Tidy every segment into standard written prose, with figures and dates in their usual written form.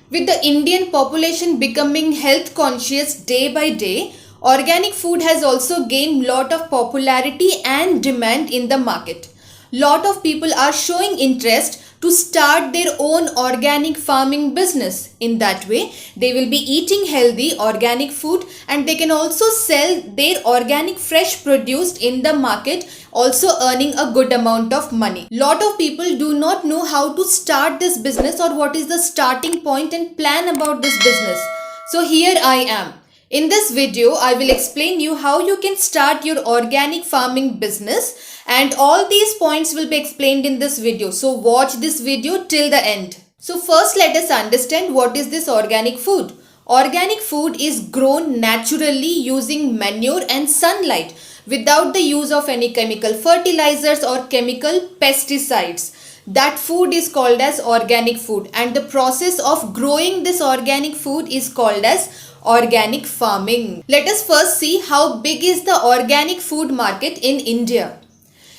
With the Indian population becoming health conscious day by day, organic food has also gained lot of popularity and demand in the market. Lot of people are showing interest to start their own organic farming business. In that way, they will be eating healthy organic food and they can also sell their organic fresh produce in the market, also earning a good amount of money. Lot of people do not know how to start this business or what is the starting point and plan about this business. So here I am. In this video, I will explain you how you can start your organic farming business, and all these points will be explained in this video. So watch this video till the end. So first let us understand what is this organic food. Organic food is grown naturally using manure and sunlight without the use of any chemical fertilizers or chemical pesticides. That food is called as organic food, and the process of growing this organic food is called as organic farming. Let us first see how big is the organic food market in India.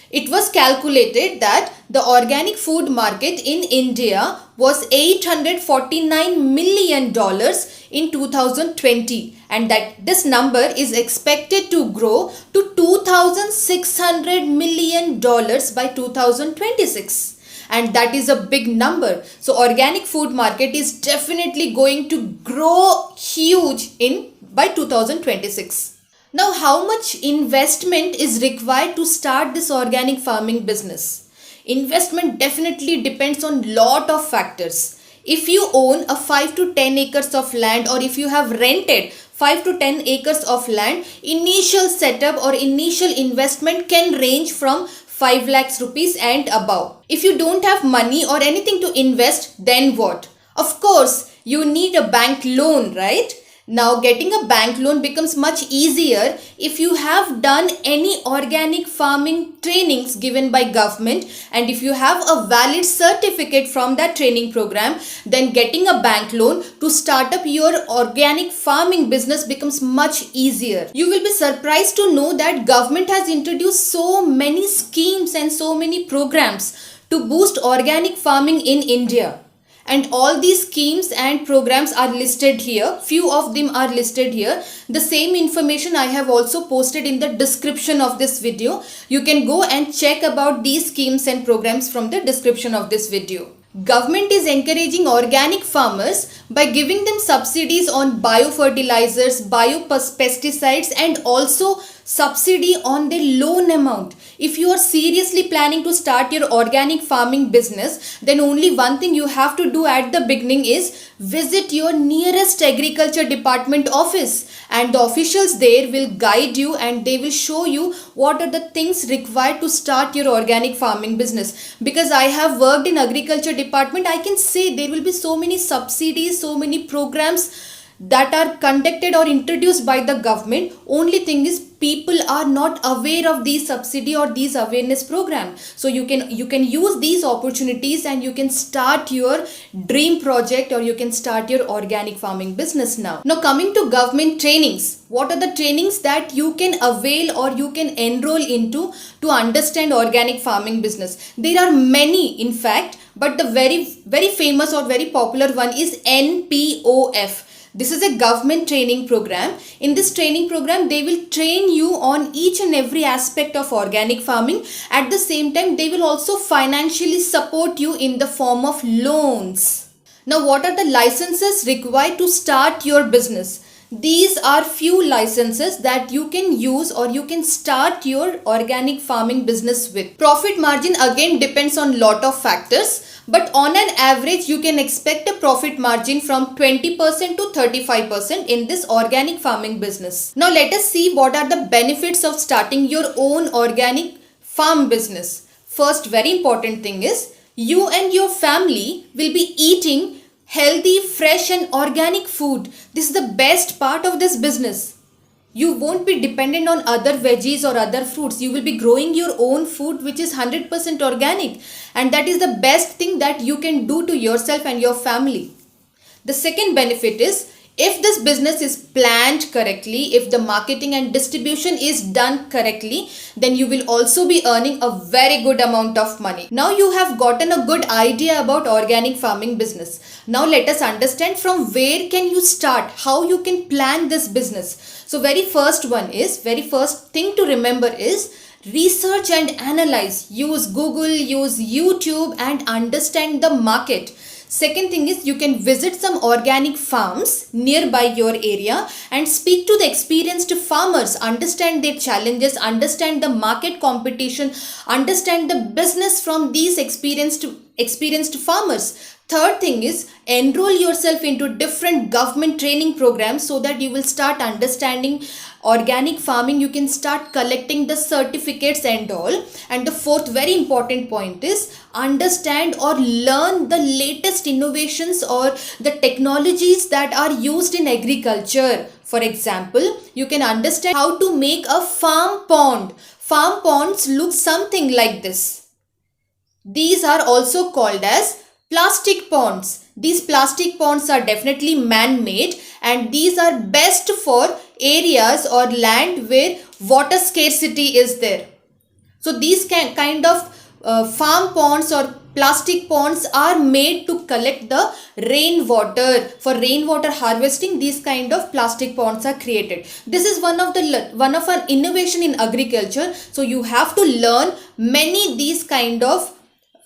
It was calculated that the organic food market in India was $849 million in 2020, and that this number is expected to grow to $2,600 million by 2026. And that is a big number. So organic food market is definitely going to grow huge in by 2026. Now, how much investment is required to start this organic farming business? Investment definitely depends on lot of factors. If you own a 5 to 10 acres of land, or if you have rented 5 to 10 acres of land, initial setup or initial investment can range from 5 lakhs rupees and above. If you don't have money or anything to invest, then what? Of course, you need a bank loan, right? Now, getting a bank loan becomes much easier if you have done any organic farming trainings given by government, and if you have a valid certificate from that training program, then getting a bank loan to start up your organic farming business becomes much easier. You will be surprised to know that government has introduced so many schemes and so many programs to boost organic farming in India. And all these schemes and programs are listed here. Few of them are listed here. The same information I have also posted in the description of this video. You can go and check about these schemes and programs from the description of this video. Government is encouraging organic farmers by giving them subsidies on biofertilizers, biopesticides, and also subsidy on the loan amount. If you are seriously planning to start your organic farming business, then only one thing you have to do at the beginning is visit your nearest agriculture department office, and the officials there will guide you and they will show you what are the things required to start your organic farming business. Because I have worked in agriculture department, I can say there will be so many subsidies, so many programs that are conducted or introduced by the government. Only thing is people are not aware of these subsidy or these awareness program. So you can use these opportunities and you can start your dream project, or you can start your organic farming business now. Now, coming to government trainings, what are the trainings that you can avail or you can enroll into to understand organic farming business? There are many in fact, but the very famous or very popular one is NPOF. This is a government training program. In this training program, they will train you on each and every aspect of organic farming. At the same time, they will also financially support you in the form of loans. Now, what are the licenses required to start your business? These are few licenses that you can use or you can start your organic farming business with. Profit margin again depends on lot of factors. But on an average, you can expect a profit margin from 20% to 35% in this organic farming business. Now let us see what are the benefits of starting your own organic farm business. First, very important thing is you and your family will be eating healthy, fresh and organic food. This is the best part of this business. You won't be dependent on other veggies or other fruits. You will be growing your own food which is 100% organic, and that is the best thing that you can do to yourself and your family. The second benefit is If this business is planned correctly, if the marketing and distribution is done correctly, then you will also be earning a very good amount of money. Now you have gotten a good idea about organic farming business. Now let us understand from where can you start, how you can plan this business. So very first thing to remember is research and analyze. Use Google, use YouTube and understand the market. Second thing is you can visit some organic farms nearby your area and speak to the experienced farmers, understand their challenges, understand the market competition, understand the business from these experienced farmers. Third thing is enroll yourself into different government training programs so that you will start understanding organic farming. You can start collecting the certificates and all. And the fourth very important point is understand or learn the latest innovations or the technologies that are used in agriculture. For example, you can understand how to make a farm pond. Farm ponds look something like this. These are also called as plastic ponds. These plastic ponds are definitely man-made and these are best for areas or land where water scarcity is there. So these kind of farm ponds or plastic ponds are made to collect the rainwater. For rainwater harvesting, these kind of plastic ponds are created. This is one of an innovation in agriculture. So you have to learn many these kind of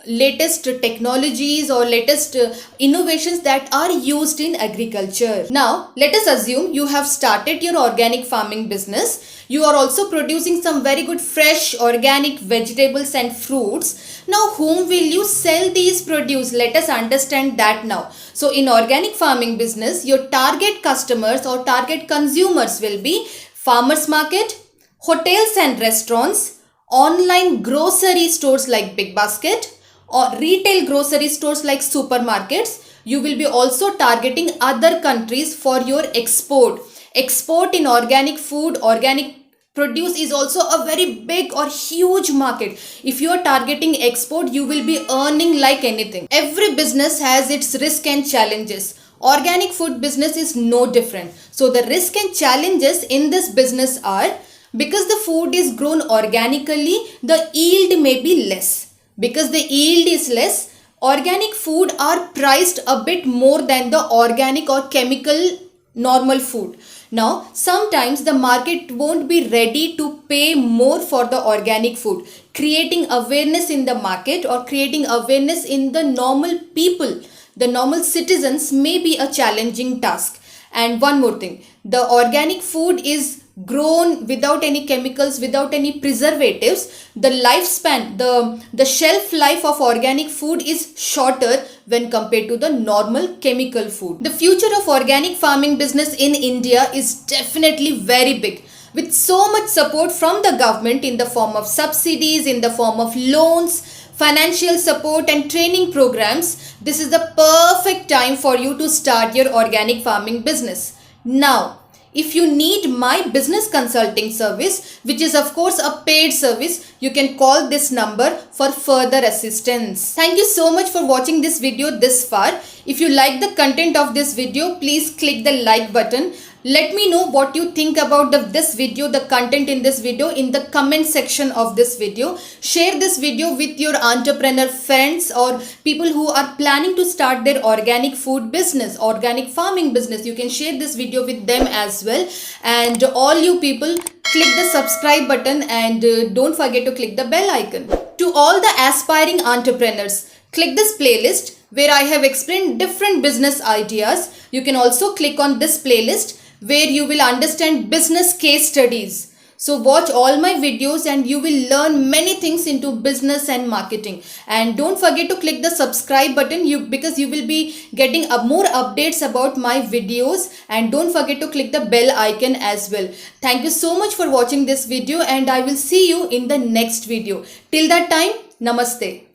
latest technologies or latest innovations that are used in agriculture. Now let us assume you have started your organic farming business. You are also producing some very good fresh organic vegetables and fruits. Now whom will you sell these produce? Let us understand that now. So in organic farming business, your target customers or target consumers will be farmers market, hotels and restaurants, online grocery stores like Big Basket, or retail grocery stores like supermarkets. You will be also targeting other countries for your export. Export in organic food, organic produce is also a very big or huge market. If you are targeting export, you will be earning like anything. Every business has its risk and challenges. Organic food business is no different. So the risk and challenges in this business are, because the food is grown organically, the yield may be less. Because the yield is less, organic food are priced a bit more than the organic or chemical normal food. Now, sometimes the market won't be ready to pay more for the organic food. Creating awareness in the market or creating awareness in the normal people, the normal citizens may be a challenging task. And one more thing, the organic food is grown without any chemicals, without any preservatives. The lifespan, the shelf life of organic food is shorter when compared to the normal chemical food. The future of organic farming business in India is definitely very big, with so much support from the government in the form of subsidies, in the form of loans, financial support and training programs. This is the perfect time for you to start your organic farming business. Now, if you need my business consulting service, which is of course a paid service, you can call this number for further assistance. Thank you so much for watching this video this far. If you like the content of this video, please click the like button. Let me know what you think about this video, the content in this video, in the comment section of this video. Share this video with your entrepreneur friends or people who are planning to start their organic food business, organic farming business. You can share this video with them as well. And all you people, click the subscribe button and don't forget to click the bell icon. To all the aspiring entrepreneurs, click this playlist where I have explained different business ideas. You can also click on this playlist where you will understand business case studies. So watch all my videos and you will learn many things into business and marketing. And don't forget to click the subscribe button because you will be getting more updates about my videos. And don't forget to click the bell icon as well. Thank you so much for watching this video and I will see you in the next video. Till that time, namaste.